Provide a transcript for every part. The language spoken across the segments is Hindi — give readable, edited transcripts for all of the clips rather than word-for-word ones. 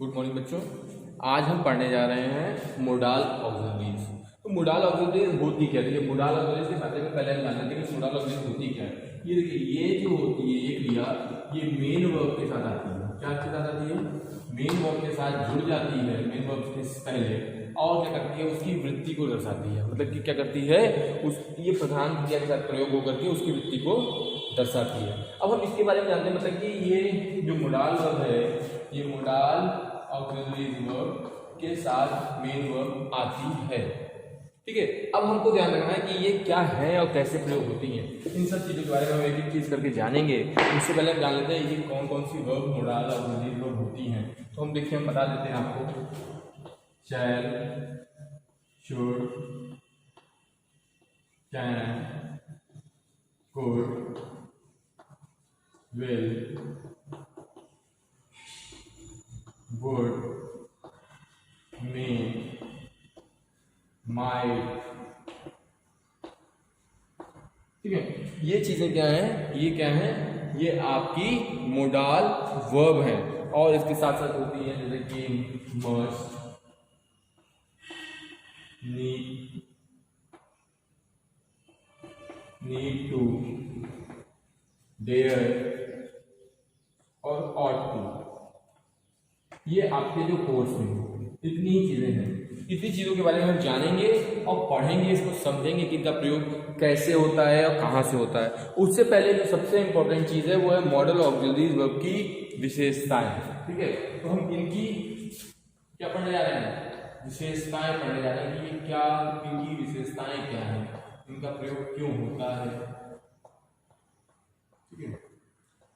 गुड मॉर्निंग बच्चों। आज हम पढ़ने जा रहे हैं मोडाल ऑक्सिलरीज। तो मोडाल ऑक्सिलरीज होती क्या है? मोडाल ऑक्सिलरीज के बारे में पहले हम जान लेते हैं कि मोडाल ऑक्सिलरीज होती क्या है। ये देखिए, ये जो होती है ये क्रिया ये मेन वर्ब के साथ आती है। क्या के साथ आती है? मेन वर्ब के साथ जुड़ जाती है, मेन वर्ब के पहले, और क्या करती है? उसकी वृत्ति को दर्शाती है। मतलब कि क्या करती है? उस ये प्रधान क्रिया के साथ प्रयोग होकर के उसकी वृत्ति को दर्शाती है। अब हम इसके बारे में जानते हैं, मतलब कि ये जो मोडाल वर्ब है, ये मोडाल ऑक्सिलरीज वर्ब के साथ मेन वर्ब आती है। ठीक है, अब हमको ध्यान रखना है कि ये क्या है और कैसे प्रयोग होती हैं। इन सब चीजों के बारे में हम एक एक चीज करके जानेंगे। इससे पहले हम जान लेते हैं ये कौन कौन सी वर्ब मोडाल ऑक्सिलरीज वर्ब होती हैं। तो हम देखिए, हम बता देते हैं आपको। Shall, should, can, could, will, would, may, might। ठीक है, ये चीजें क्या हैं? ये क्या हैं? ये आपकी मोडाल वर्ब है। और इसके साथ साथ होती है जैसे कि मस्ट, नीड टू, डेयर और ऑट टू। ये आपके जो कोर्स में इतनी ही चीजें हैं। इतनी चीजों के बारे में हम जानेंगे और पढ़ेंगे, इसको समझेंगे कि इनका प्रयोग कैसे होता है और कहाँ से होता है। उससे पहले जो सबसे इंपॉर्टेंट चीज है वो है मॉडल ऑक्सिलरीज वर्ब की विशेषताएं। ठीक है, तो हम इनकी क्या पढ़ने जा रहे हैं? विशेषताएं पढ़ने जा रहे हैं कि क्या, इनकी विशेषताएं क्या है, इनका प्रयोग क्यों होता है। ठीक है,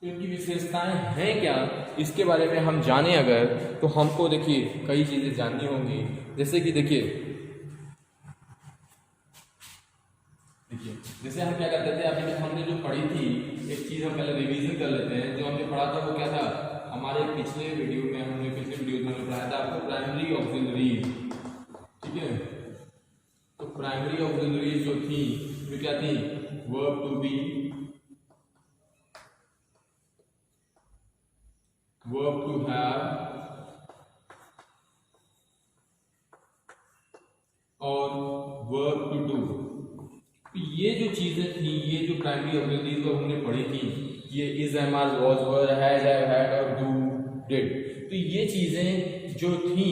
तो इनकी विशेषताएं हैं क्या, इसके बारे में हम जाने अगर, तो हमको देखिए कई चीजें जाननी होंगी। जैसे कि देखिए जैसे हम क्या करते थे, अभी तक हमने जो पढ़ी थी, एक चीज हम पहले रिवीजन कर लेते हैं। जो हमने पढ़ा था वो क्या था? हमारे पिछले वीडियो में हमने पढ़ाया था आपको प्राइमरी ऑक्सिलरीज। ठीक है, तो प्राइमरी ऑक्सिलरीज जो थी वो क्या थी? Verb to be, verb to have और verb to do। तो ये जो चीजें थी, ये जो प्राइमरी ऑक्सिलरीज को हमने पढ़ी थी, ये is, am, are, was, were, has, have, had और डू, डिड। तो ये चीजें जो थी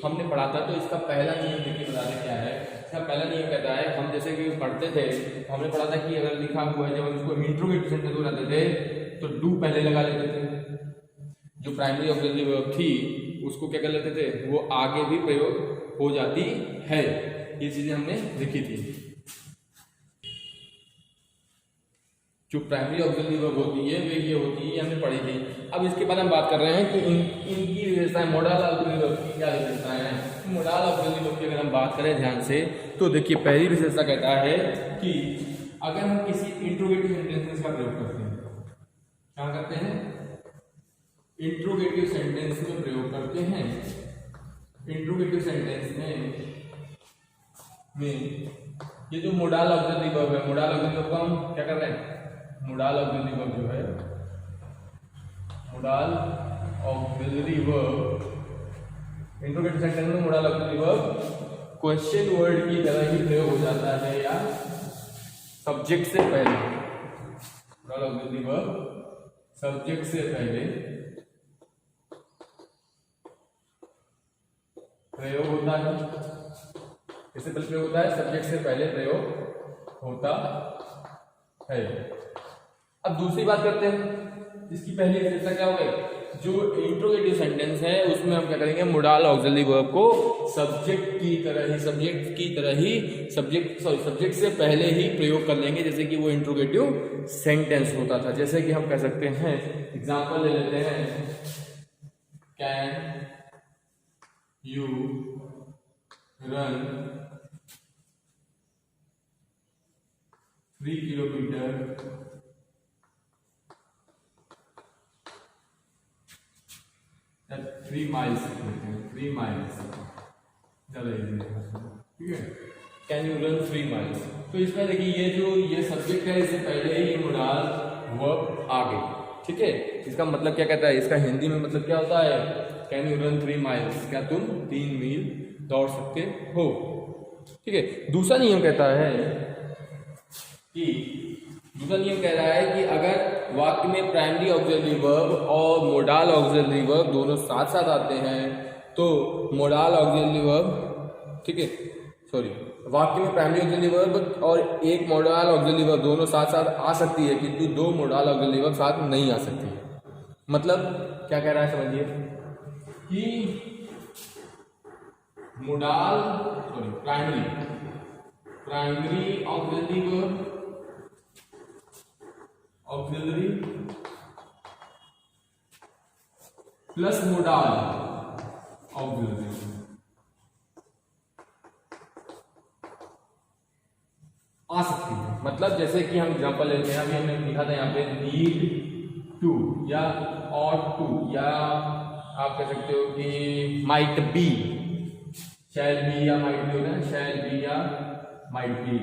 हमने पढ़ा था। तो इसका पहला नियम देखिए बता दें क्या है। इसका पहला नियम कहता है, हम जैसे कि पढ़ते थे तो हमने पढ़ा था कि अगर लिखा हुआ है, जब हम इसको इंट्रोगेटिव सेंटेंस बनाते थे तो डू पहले लगा लेते थे। जो प्राइमरी ऑक्सिलरी वर्ब थी उसको क्या कर लेते थे? वो आगे भी प्रयोग हो जाती है। ये चीजें हमने लिखी थी। जो प्राइमरी ऑक्सिलरी वर्ब होती है वे ये होती है, ये हमने पढ़ी थी। अब इसके बाद हम बात कर रहे हैं कि इनकी विशेषताएं, मोडाल ऑक्सिलरी वर्ब की क्या विशेषताएं हैं। मोडाल ऑक्सिलरी वर्ब की अगर हम बात करें ध्यान से, तो देखिए पहली विशेषता कहता है कि अगर हम किसी इंट्रोगेटिव सेंटेंसेस का प्रयोग करते हैं, क्या करते हैं? इंट्रोगेटिव सेंटेंस में प्रयोग करते हैं। इंट्रोगेटिव सेंटेंस में ये जो मोडाल ऑक्सिलरी वर्ब है, मोडाल ऑक्सिलरी वर्ब को हम क्या कर रहे हैं? मोडाल ऑक्सिलरी वर्ब जो है, modal auxiliary verb interrogative sentence में modal auxiliary verb question word की तरह ही प्रयोग हो जाता है या सब्जेक्ट से पहले। मोडाल ऑक्सिलरी वर्ब सब्जेक्ट से पहले प्रयोग होता है। इससे पहले प्रयोग होता है, सब्जेक्ट से पहले प्रयोग होता है। अब दूसरी बात करते हैं, इसकी पहली विशेषता क्या हो गई? जो इंट्रोगेटिव सेंटेंस है उसमें हम क्या करेंगे? मोडाल ऑक्सिलरी वर्ब को सब्जेक्ट से पहले ही प्रयोग कर लेंगे, जैसे कि वो इंट्रोगेटिव सेंटेंस होता था। जैसे कि हम कह सकते हैं, एग्जांपल ले लेते हैं, कैन यू रन 3 किलोमीटर या 3 माइल्स, 3 माइल्स ज़्यादा इजी है। ठीक है, कैन यू रन 3 माइल्स। तो इसमें देखिए ये सब्जेक्ट है, इससे पहले ही मोडाल वर्ब आ गई। ठीक है, इसका मतलब क्या कहता है, इसका हिंदी में मतलब क्या होता है, कैन यू रन 3 माइल्स, क्या तुम 3 मील दौड़ सकते हो। ठीक है, दूसरा नियम कहता है कि दूसरा नियम कह रहा है कि अगर वाक्य में प्राइमरी ऑक्सिलरी वर्ब और मोडाल ऑक्सिलरी वर्ब दोनों साथ साथ आते हैं तो मोडाल ऑक्सिलरी वर्ब, ठीक है, सॉरी, वाक्य में प्राइमरी ऑक्सिलरी वर्ब और एक मोडाल ऑक्सिलरी वर्ब दोनों साथ साथ आ सकती है, किंतु दो मोडाल ऑक्सिलरी वर्ब साथ नहीं आ सकती है। मतलब क्या कह रहा है समझिए कि modal sorry primary auxiliary verb auxiliary plus modal auxiliary आ सकती है। मतलब जैसे कि हम एग्जांपल लेते हैं, अभी हमने लिखा था यहाँ पे नीड टू या ऑट टू, या आप कह सकते हो कि माइट बी, शैल बी या माइट बी होता है, शैल बी या माइट बी,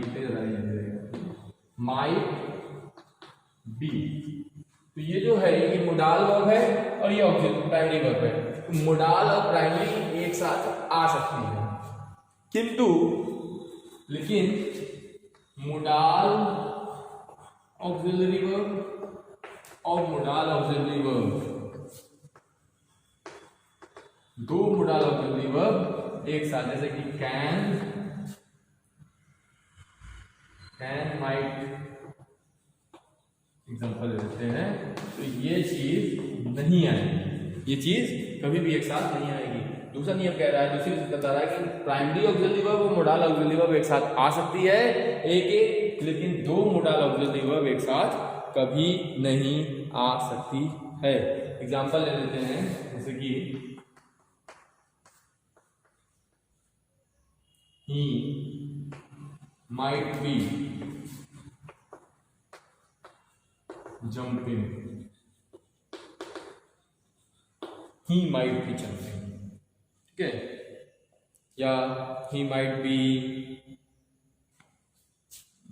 माइट बी। तो ये जो है ये मोडाल वर्ब है और ये ऑक्सिलरी प्राइमरी वर्ब है। तो मोडाल और प्राइमरी एक साथ आ सकती है, किंतु लेकिन मोडाल ऑक्सिलरी वर्ब और मोडाल ऑक्सिलरी वर्ब, दो मोडाल ऑक्सिलरी वर्ब एक साथ, जैसे कि कैन माइट एग्जांपल ले लेते हैं, तो ये चीज नहीं आएगी, ये चीज कभी भी एक साथ नहीं आएगी। दूसरा नियम कह रहा है, दूसरी बता रहा है कि प्राइमरी ऑक्सिलरी वर्ब और मोडाल ऑक्सिलरी वर्ब एक साथ आ सकती है एक, लेकिन दो मोडाल ऑक्सिलरी वर्ब एक साथ कभी नहीं आ सकती है। एग्जांपल ले लेते हैं, जैसे कि he might be jumping, he might be jumping, ठीक है, या he might be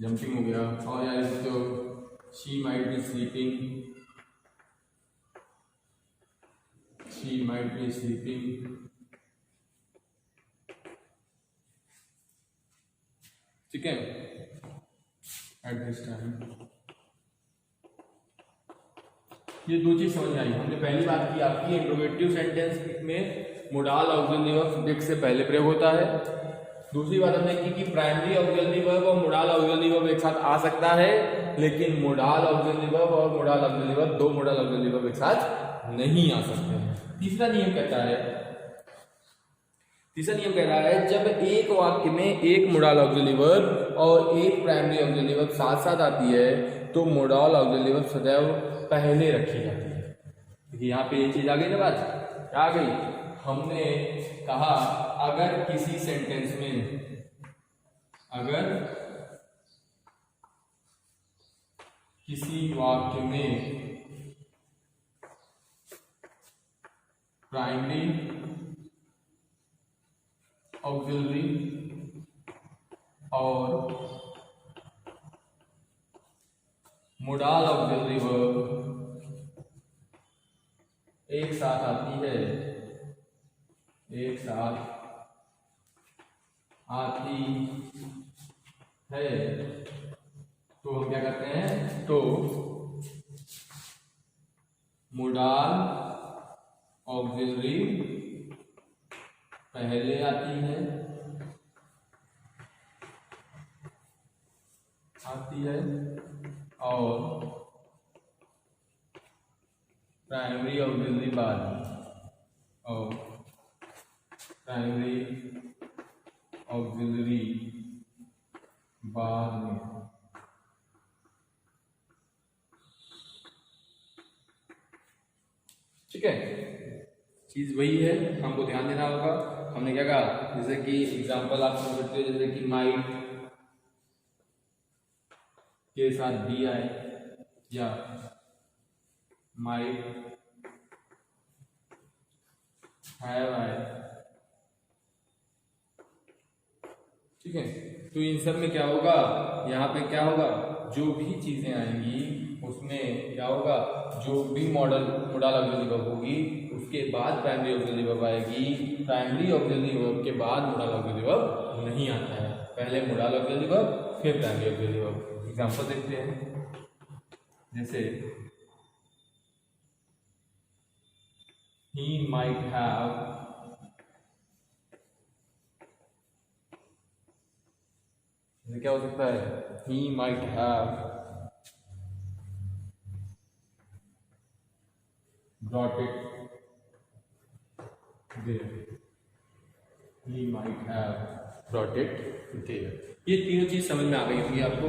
jumping हो गया, और यार तो she might be sleeping, she might be sleeping, ठीक है, एट दिस टाइम। ये दो चीज समझ आई। हमने पहली बात की आपकी इंट्रोगेटिव सेंटेंस में मोडाल ऑक्सिलरी वर्ब सब्जेक्ट से पहले प्रयोग होता है। दूसरी बात हमने की कि प्राइमरी ऑक्सिलरी वर्ब और मोडाल ऑक्सिलरी वर्ब एक साथ आ सकता है, लेकिन मोडाल ऑक्सिलरी वर्ब और मोडाल ऑक्सिलरी वर्ब, दो मोडाल ऑक्सिलरी वर्ब एक साथ नहीं आ सकते। तीसरा नियम कहता है, तीसरा नियम कह रहा है जब एक वाक्य में एक मोडाल ऑक्सिलरी वर्ब और एक प्राइमरी ऑक्सिलरी वर्ब साथ साथ आती है तो मोडाल ऑक्सिलरी वर्ब सदैव पहले रखी जाती है। देखिए यहाँ पे ये चीज आ गई ना, बात क्या आ गई, हमने कहा अगर किसी सेंटेंस में, अगर किसी वाक्य में प्राइमरी ऑक्सिलरी और मोडाल ऑक्सिलरी वर्ब एक साथ आती है, एक साथ आती है, तो हम क्या करते हैं, तो मोडाल ऑक्सिलरी पहले आती है, और प्राइमरी ऑक्सिलरी बाद में, और प्राइमरी ऑक्सिलरी बाद में। ठीक है, चीज वही है, हमको ध्यान देना होगा। हमने क्या कहा, जैसे कि एग्जांपल आप समझ सकते हो, जैसे कि माइट के साथ बी आए, या माइट हैव आए, ठीक है। तो इन सब में क्या होगा, यहाँ पे क्या होगा, जो भी चीजें आएंगी उसमें क्या होगा, जो भी मोडाल ऑक्सिलरी वर्ब होगी उसके बाद प्राइमरी ऑक्सिलरी वर्ब आएगी, प्राइमरी ऑक्सिलरी वर्ब के बाद मोडाल ऑक्सिलरी वर्ब नहीं आता है, पहले मोडाल ऑक्सिलरी वर्ब फिर प्राइमरी ऑक्सिलरी वर्ब। एग्जांपल देखते हैं, जैसे he might have क्या हो सकता है, he might have brought it there, he might have brought it there। ये तीनों चीज समझ में आ गई होंगी आपको।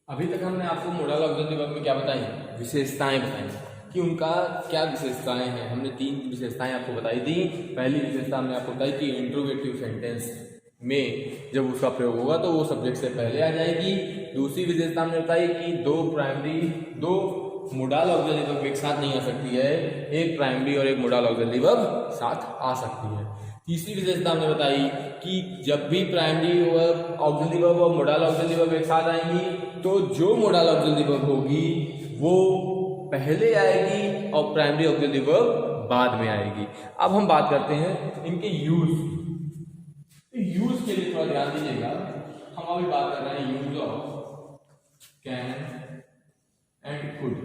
अभी तक हमने आपको मोडाल ऑक्सिलरी वर्ब में क्या बताई, विशेषताएं बताई कि उनका क्या विशेषताएं हैं। हमने 3 विशेषताएं आपको बताई थी। पहली विशेषता हमने आपको बताई कि इंट्रोगेटिव सेंटेंस में जब उसका प्रयोग होगा तो वो सब्जेक्ट से पहले आ जाएगी। दूसरी विशेषता हमने बताई कि दो मोडाल ऑक्सिलरी वर्ब एक साथ नहीं आ सकती है, एक प्राइमरी और एक मोडाल ऑक्सिलरी वर्ब साथ आ सकती है। तीसरी विशेषता हमने बताई कि जब भी प्राइमरी वर्ब ऑक्सिलरी वर्ब और मोडाल ऑक्सिलरी वर्ब एक साथ आएंगी तो जो मोडाल ऑक्सिलरी वर्ब होगी वो पहले आएगी और प्राइमरी ऑक्सिलरी वर्ब बाद में आएगी। अब हम बात करते हैं इनके यूज के लिए थोड़ा ध्यान दीजिएगा। हम अभी बात कर रहे हैं use of can and could.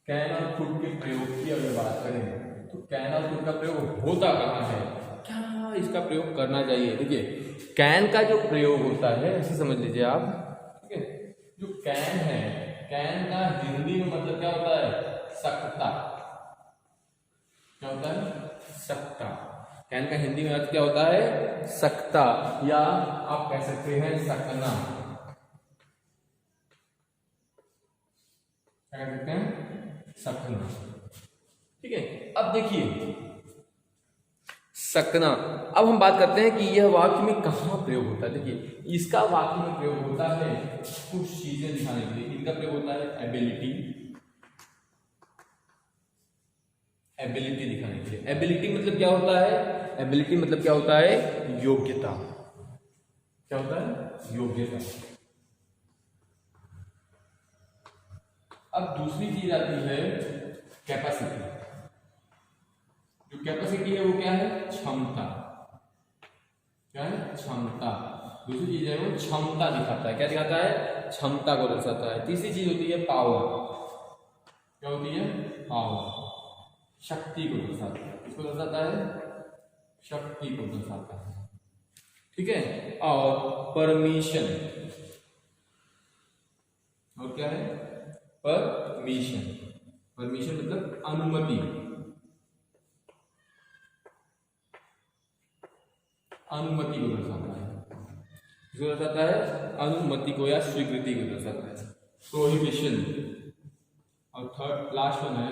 Can और कुड के प्रयोग की अगर बात करें तो कैन और कुड का प्रयोग होता कहाँ है, क्या इसका प्रयोग करना चाहिए। देखिए कैन का जो प्रयोग होता है ऐसे समझ लीजिए आप, ठीक है। जो कैन है, कैन का हिंदी में मतलब क्या होता है, सकता। क्या होता है, सकता। कैन का हिंदी में अर्थ क्या होता है, सकता, या आप कह सकते हैं सकना। क्या कह सकते हैं, सकना, ठीक है। अब देखिए सकना, अब हम बात करते हैं कि यह वाक्य में कहाँ प्रयोग होता है। देखिए इसका वाक्य में प्रयोग होता है कुछ चीजें दिखाने के लिए। इनका प्रयोग होता है एबिलिटी, एबिलिटी दिखाने के लिए। एबिलिटी मतलब क्या होता है, एबिलिटी मतलब क्या होता है, योग्यता। क्या होता है, योग्यता। अब दूसरी चीज आती है कैपेसिटी। जो कैपेसिटी है वो क्या है, क्षमता। क्या है, क्षमता। दूसरी चीज है वो क्षमता दिखाता है। क्या दिखाता है, क्षमता को दर्शाता है। तीसरी चीज होती है पावर। क्या होती है, पावर, शक्ति को दर्शाता है। किसको दर्शाता है, शक्ति को दर्शाता है, ठीक है। और परमिशन, और क्या है, परमिशन। परमिशन मतलब अनुमति, अनुमति को दर्शाता है। किसको दर्शाता है, अनुमति को या स्वीकृति को दर्शाता है। प्रोहिबिशन, और थर्ड लास्ट वन है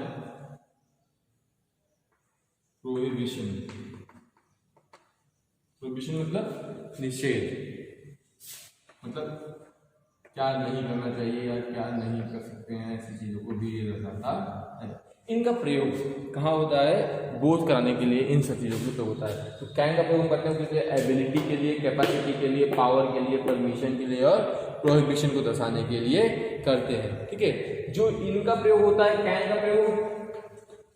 प्रोहिबिशन। प्रोहिबिशन मतलब निषेध, मतलब क्या नहीं करना चाहिए या क्या नहीं कर सकते हैं, ऐसी चीजों को भी ये दर्शाता है। इनका प्रयोग कहाँ होता है, बोध कराने के लिए इन सब चीजों का प्रयोग होता है। तो कैन का प्रयोग करते हैं किसी एबिलिटी के लिए, कैपेसिटी के लिए, पावर के लिए, परमिशन के लिए और प्रोहिबिशन को दर्शाने के लिए करते हैं, ठीक है। जो इनका प्रयोग होता है, कैन का प्रयोग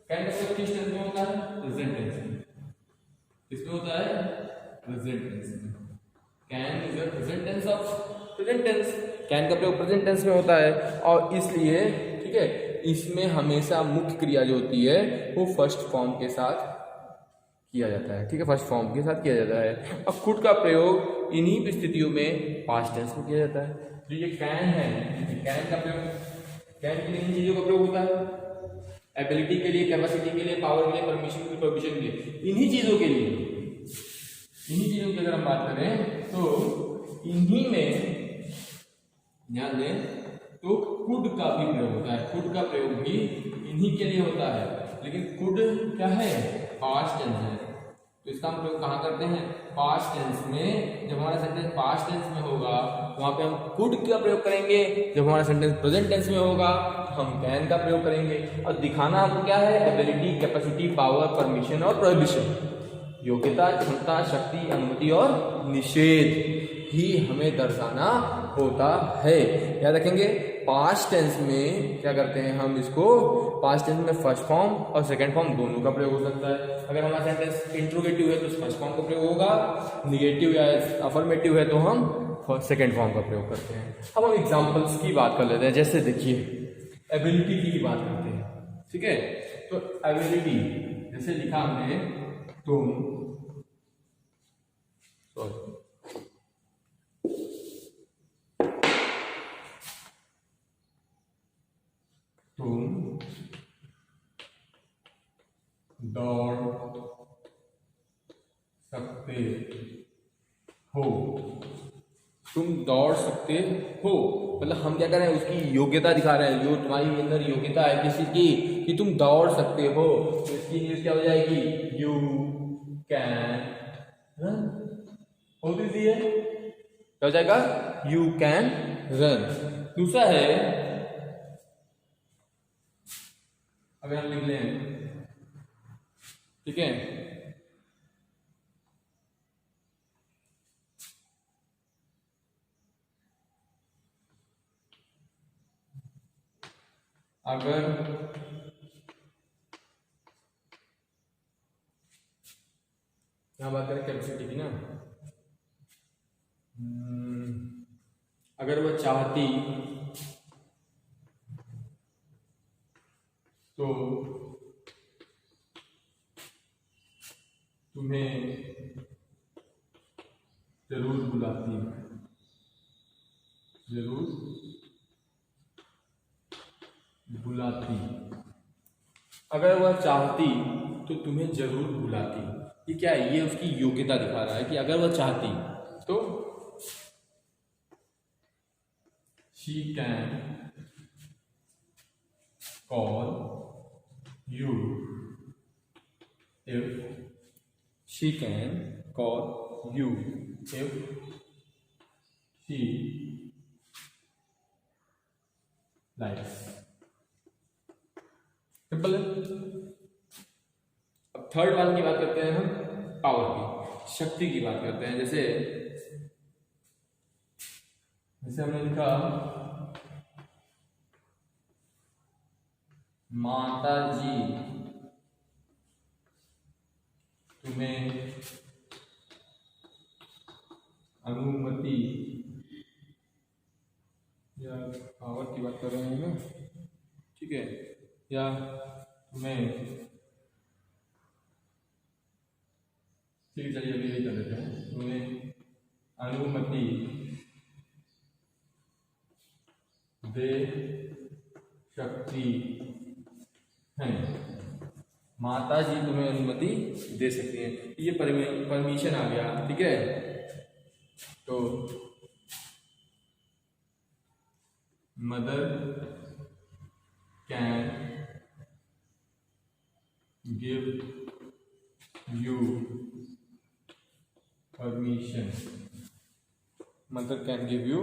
किस टेंस में होता है, प्रेजेंट टेंस में। किसमें होता है, प्रेजेंट टेंस में। Can is the present tense of present tense. Can का प्रयोग प्रेजेंट टेंस में होता है और इसलिए, ठीक है, इसमें हमेशा मुख्य क्रिया जो होती है वो फर्स्ट फॉर्म के साथ किया जाता है, ठीक है, फर्स्ट फॉर्म के साथ किया जाता है। और कुड का प्रयोग इन्हीं परिस्थितियों में पास्ट टेंस में किया जाता है। तो ये कैन है, कैन का प्रयोग, कैन के लिए इन चीजों का प्रयोग होता है, एबिलिटी के लिए, कैपेसिटी के लिए, पावर के लिए, परमिशन के लिए, प्रोविजन के लिए, इन्हीं चीजों के लिए। इन्हीं चीजों की अगर हम बात करें तो इन्हीं में ध्यान दें तो कुड का भी प्रयोग होता है। कुड का प्रयोग भी इन्हीं के लिए होता है, लेकिन कुड क्या है, पास्ट टेंस है। तो इसका हम प्रयोग कहाँ करते हैं, पास्ट टेंस में। जब हमारा सेंटेंस पास्ट टेंस में होगा वहां पे हम कुड का प्रयोग करेंगे। जब हमारा सेंटेंस प्रेजेंट टेंस में होगा हम कैन का प्रयोग करेंगे। और दिखाना हमको क्या है, एबिलिटी, कैपेसिटी, पावर, परमिशन और प्रोहिबिशन, योग्यता, क्षमता, शक्ति, अनुमति और निषेध ही हमें दर्शाना होता है। याद रखेंगे पास्ट टेंस में क्या करते हैं हम इसको, पास्ट टेंस में फर्स्ट फॉर्म और सेकंड फॉर्म दोनों का प्रयोग हो सकता है। अगर हमारा सेंटेंस इंट्रोगेटिव है तो फर्स्ट फॉर्म का प्रयोग होगा, निगेटिव या अफर्मेटिव है तो हम सेकंड फॉर्म का प्रयोग करते हैं। अब हम एग्जांपल्स की बात कर लेते हैं। जैसे देखिए एबिलिटी की बात करते हैं, ठीक है। तो एबिलिटी जैसे लिखा हमने, तुम दौड़ सकते हो, तुम दौड़ सकते हो, मतलब हम क्या कर रहे हैं, उसकी योग्यता दिखा रहे हैं, जो तुम्हारी अंदर योग्यता है किसी की कि तुम दौड़ सकते हो, तो इसकी इंग्लिश क्या हो जाएगी, यू कैन रन। बहुत ईजी है, क्या हो जाएगा, यू कैन रन। दूसरा है, अगर हम लिख लें, ठीक है, अगर यहां बात करें कैपेसिटी की ना, अगर वह चाहती तो तुम्हें जरूर बुलाती, जरूर बुलाती। अगर वह चाहती तो तुम्हें जरूर बुलाती, ये क्या है, ये उसकी योग्यता दिखा रहा है कि अगर वह चाहती तो she can call you if, she can call you if she likes। Simple है। अब थर्ड वन की बात करते हैं हम, पावर की, शक्ति की बात करते हैं। जैसे हमने लिखा, माता जी तुम्हें अनुमति, या पावर की बात कर रहे हैं ना, ठीक है, या तुम्हें, ठीक है चलिए अभी यही कर लेते हैं, तुम्हें अनुमति दे सकती है, माता जी तुम्हें अनुमति दे सकती हैं, ये परमिशन आ गया, ठीक है। तो mother can give you permission, mother can give you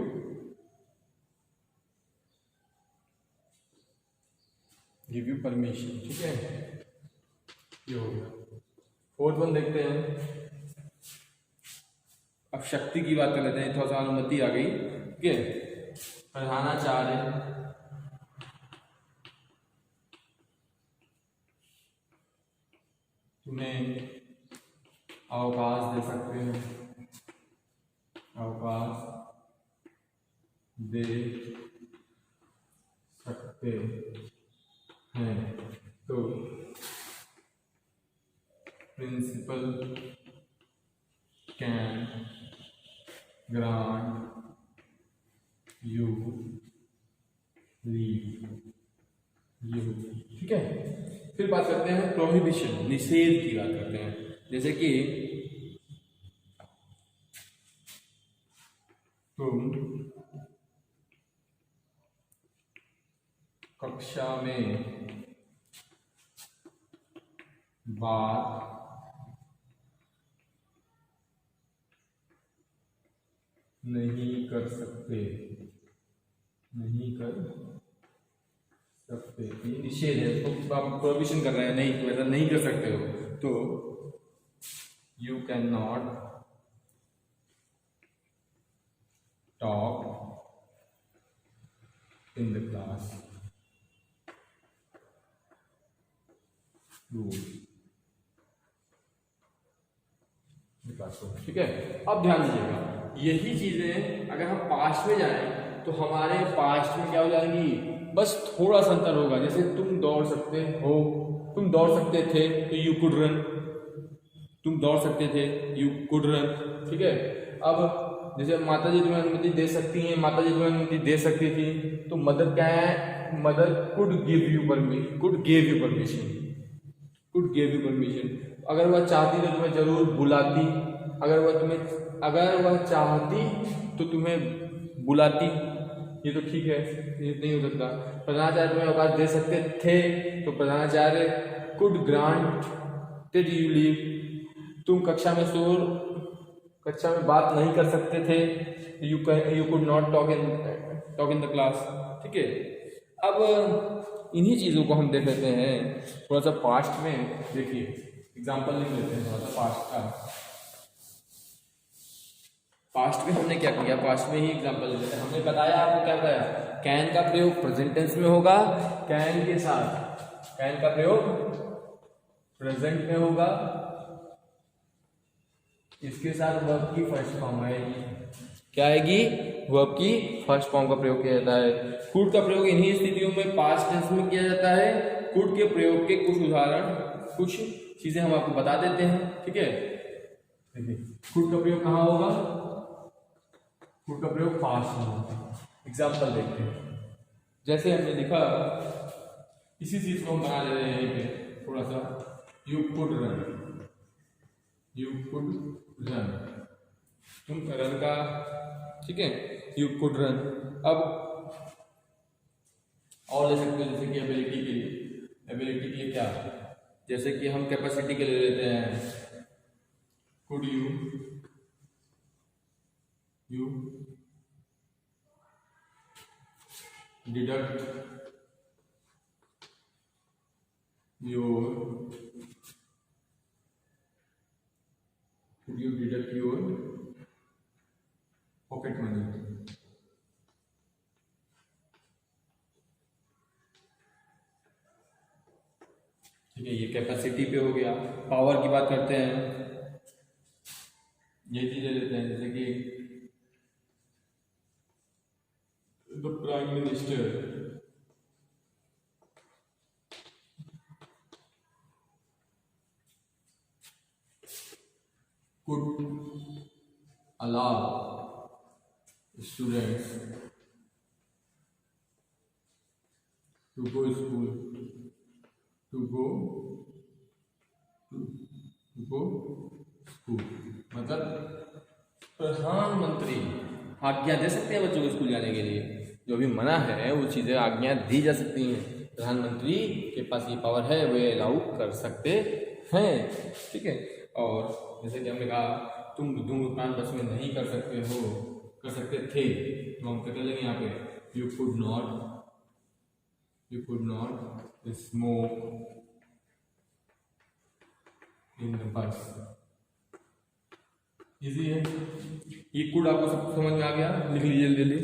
permission, ठीक है, ये हो गया। फोर्थ वन देखते हैं, अब शक्ति की बात कर लेते हैं, थोड़ा सा अनुमति आ गई, ठीक है। प्रधानाचार्य तुम्हें अवकाश दे सकते हैं, अवकाश दे सकते हैं, तो principal can grant you leave, ये होगी, ठीक है। फिर बात करते हैं प्रोहिबिशन, निषेध की बात करते हैं। जैसे कि तुम कक्षा में बात नहीं कर सकते, नहीं कर सकते, ये निषेध है, तो आप प्रोहिबिशन कर रहे हैं, नहीं, तो ऐसा नहीं कर सकते हो, तो you can not talk in the class, ठीक है। अब ध्यान दीजिएगा, यही चीजें अगर हम पास्ट में जाएं तो हमारे पास्ट में क्या हो जाएंगी, बस थोड़ा सा अंतर होगा। जैसे तुम दौड़ सकते हो, तुम दौड़ सकते थे तो यू कुड रन, तुम दौड़ सकते थे, यू कुड रन, ठीक है। अब जैसे माता जी तुम्हें अनुमति दे सकती हैं, माता जी तुम्हें अनुमति दे सकती थी, तो मदर क्या है, mother could give you permission, could give you permission, could give you permission. अगर वह चाहती तो तुम्हें जरूर बुलाती, अगर वह चाहती तो तुम्हें बुलाती, ये तो ठीक है, ये नहीं हो सकता। प्रधानाचार्य तुम्हें अवकाश दे सकते थे, तो प्रधानाचार्य कुड ग्रांटेड यू लीव। तुम कक्षा में बात नहीं कर सकते थे, you could not talk in the class, ठीक है। अब इन्हीं चीज़ों को हम देख लेते हैं थोड़ा सा पास्ट में। देखिए एग्जाम्पल लिख लेते हैं थोड़ा सा पास्ट का। पास्ट में हमने क्या किया, पास्ट में ही एग्जाम्पल ले लेते हैं। हमने बताया, आपको क्या बताया, कैन का प्रयोग प्रेजेंट टेंस में होगा, कैन के साथ कैन का प्रयोग प्रेजेंट में होगा, इसके साथ वर्ब की फर्स्ट फॉर्म आएगी। क्या आएगी, वर्ब की फर्स्ट फॉर्म का प्रयोग किया जाता है। कुड का प्रयोग इन्हीं स्थितियों में पास्ट टेंस में किया जाता है। कुड के प्रयोग के कुछ उदाहरण, कुछ चीजें हम आपको बता देते हैं, ठीक है। देखिए कुड का प्रयोग कहाँ होगा, कुड का प्रयोग पास्ट में होगा। एग्जाम्पल देखते हैं, जैसे हमने लिखा, इसी चीज को हम बना ले रहे हैं यहीं पे थोड़ा सा, you could run, you could run, तुम रन का, ठीक है, यू कुड रन। अब और ले सकते हो, जैसे कि एबिलिटी के लिए, एबिलिटी के लिए क्या, जैसे कि हम कैपेसिटी के लिए लेते हैं, could you deduct your, could you deduct your pocket money, ठीक है। ये कैपेसिटी पे हो गया। पावर की बात करते हैं, ये चीजें लेते हैं, जैसे कि the prime minister could allow students to go school, मतलब प्रधानमंत्री आज्ञा दे सकते हैं बच्चों को स्कूल जाने के लिए। जो भी मना है वो चीजें आज्ञा दी जा सकती हैं, प्रधानमंत्री के पास ये पावर है, वे अलाउ कर सकते हैं, ठीक है। और जैसे कि हमने कहा, तुम धूम्रपान बस में नहीं कर सकते हो, कर सकते थे, तो हम क्या कर लेंगे यहाँ पे, you could not smoke in the bus. Easy है, ये कुड आपको सब समझ में आ गया, लिख लीजिए जल्दी।